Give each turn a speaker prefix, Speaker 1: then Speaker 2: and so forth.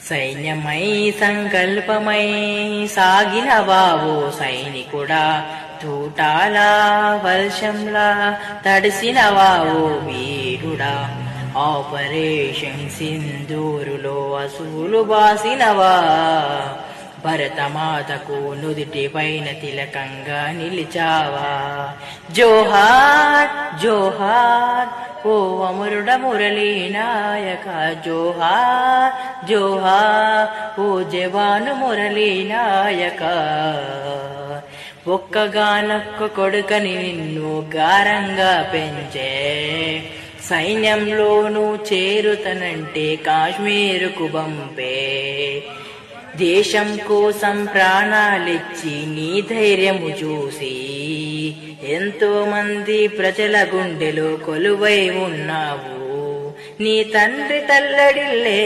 Speaker 1: సైన్యమై సంకల్పమై సాగినవావో సైనికుడా, తూటాల వర్షంలా తడిసినవావో వీరుడా. ఆపరేషన్ సింధూరులో అసూలు బాసినవా, భరతమాతకు నుదిటి పైన తిలకంగా నిలిచావా. జోహార్ జోహార్ ఓ అమరుడ మురళీ నాయక, జోహార్ జోహార్ ఓ జవాను మురళీ నాయక. ఒక్కగానొక్క కొడుకని నిన్ను గారంగా పెంచే, సైన్యంలోనూ చేరుతనంటే కాశ్మీరుకు పంపే. దేశం కోసం ప్రాణాలిచ్చి నీ ధైర్యము చూసి ఎంతో మంది ప్రజల గుండెలో కొలువై ఉన్నావు. నీ తండ్రి తల్లడిల్లే